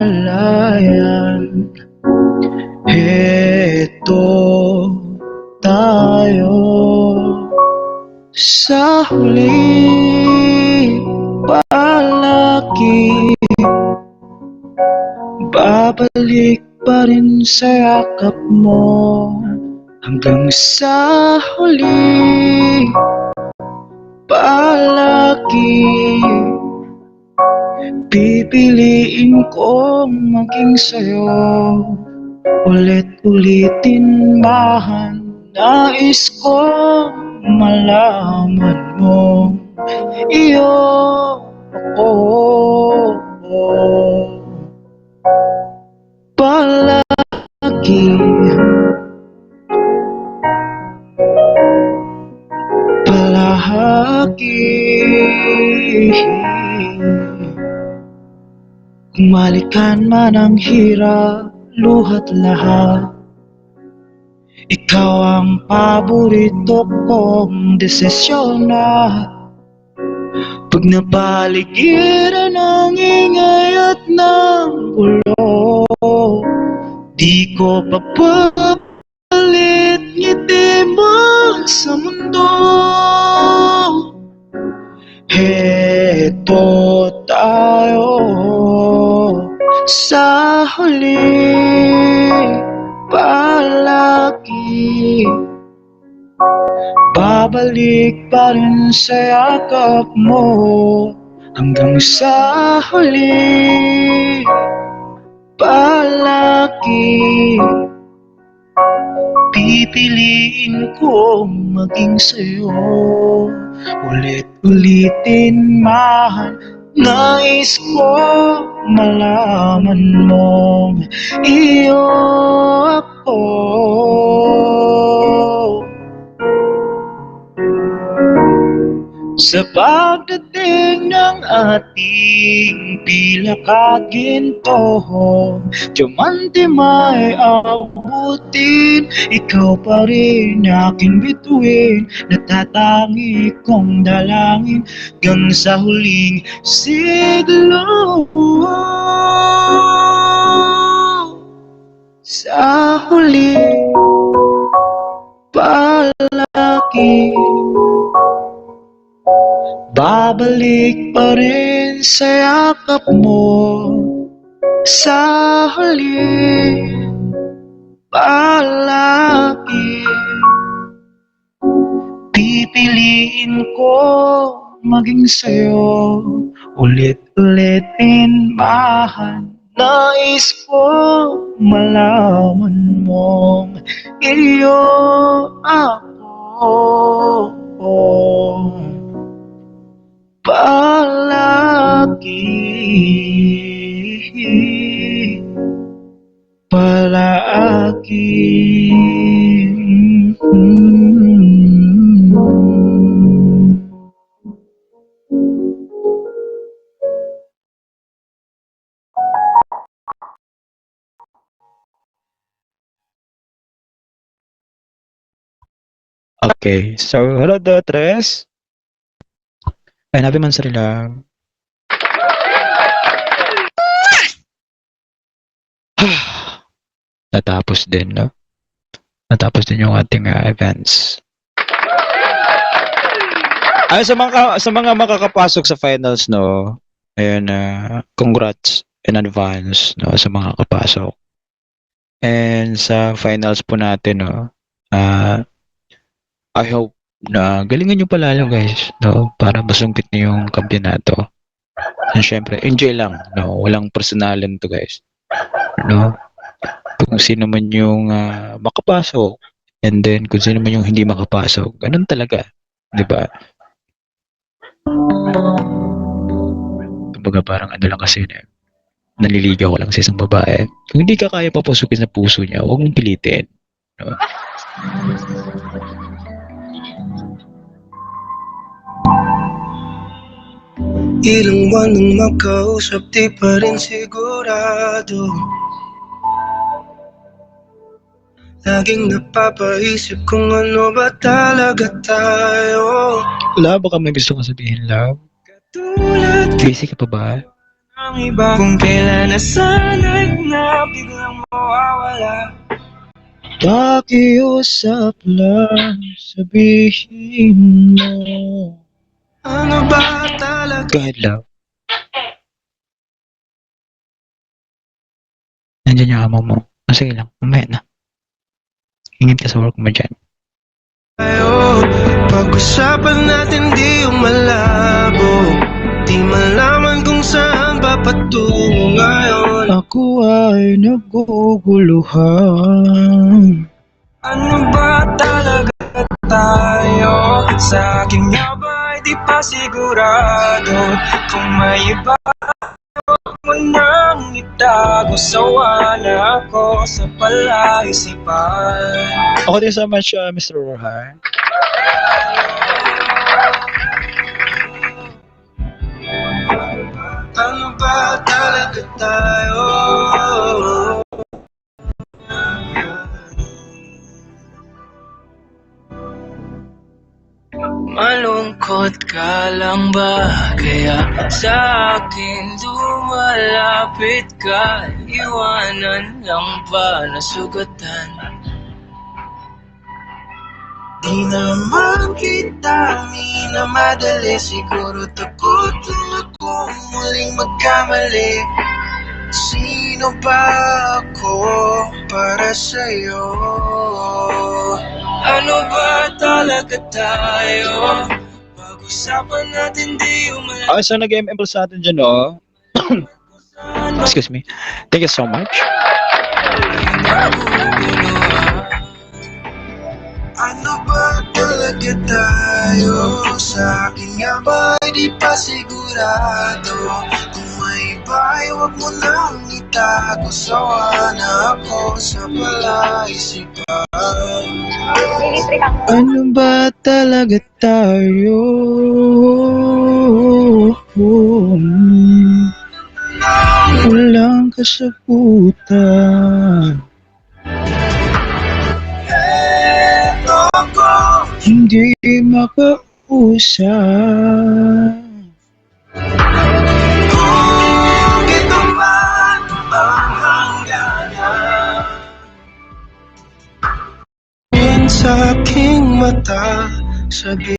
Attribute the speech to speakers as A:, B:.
A: malayan. Heto tayo sa huli, palagi babalik pa rin sa yakap mo. Hanggang sa huli, palagi pipiliin kong maging sa'yo. Ulit-ulitin mahal, nais kong malaman mo, iyo ako. Palagi, palagi. Kung malikan man ang hirap, luhat lahat, ikaw ang paborito kong desisyon na. Pag napaligiran ng ingay at ng gulo, di ko papalit ngiti mo sa mundo. Heto tayo sa huli, palagi babalik pa rin sa yakap mo. Hanggang sa huli, palagi pipiliin kong maging sa'yo. Ulit-ulitin mahal, nais ko malaman mo, iyo ako. Sa pagdating ng ating pilakaginto, diamante may abutin, ikaw pa rin aking bituin, natatangi kong dalangin hanggang sa huling siglo. Sa huli, palagi babalik pa rin sa yakap mo. Sa huli, palagi pipiliin ko maging sa'yo. Ulit-ulitin mahal, nais ko malaman mong iyo ako. Palagi, palagi. Okay, so hello the tres. Ay, nabi man sarila. Natapos din, no? Natapos din yung ating events. Ay, sa mga makakapasok sa finals, no? Ayun, congrats in advance, no, sa mga kapasok. And sa finals po natin, no, I hope na galingan nyo palalo, guys, no, para masungkit nyo yung kampyonato. And syempre, enjoy lang, no, walang personalan to, guys, no. Kung sino man yung makapasok, and then kung sino man yung hindi makapasok, ganun talaga, di ba? Kumbaga parang ano lang kasi, naliligaw ko lang sa isang babae. Kung hindi ka kaya papasukin sa puso niya, huwag mong pilitin, no?
B: Ilang buwan nang magkausap, di pa rin sigurado. Laging napapaisip kung ano ba talaga tayo.
A: Wala, baka may gusto kang sabihin, love? Busy ka pa ba?
B: ng iba. Kung kailan nasanay na biglang mawawala.
A: Pakiusap lang, sabihin mo.
B: Ano ba talaga?
A: Go ahead, love. Nandiyan yung amo mo. Sige lang, mamaya na. Ingit ka sa work mo dyan.
B: Tayo, pag-usapan natin di yung malabo. Di malaman kung saan papatungo ngayon.
A: Ako ay naguguluhan.
B: Ano ba talaga tayo? Sa akin nga ba di pa sigurado? Kung may iba mo nang itago, sawa na ako sa palaisipan.
A: Ako din so much, Mr. Rohan.
B: Ano ba talaga tayo? Malungkot ka lang ba? Kaya sa akin lumalapit ka. Iwanan lang ba nasugatan? Di naman kita minamadali. Siguro takot lang akong muling magkamali. Sino ba ako para sa'yo? Ano ba talaga tayo? Pag-usapan natin di umalas.
A: Okay, so nag-ML sa atin dyan, no? Excuse me. Thank you so much.
B: Ano ba talaga tayo? Sa akin nga ba di pa sigurado? Kung may iba, huwag mo nang itago. Sawa na ako sa palaisipan.
A: Ano ba talaga tayo? Walang kasaputan. Hindi makausap.
B: Kung ito man ang hangganan, sa aking mata, sabi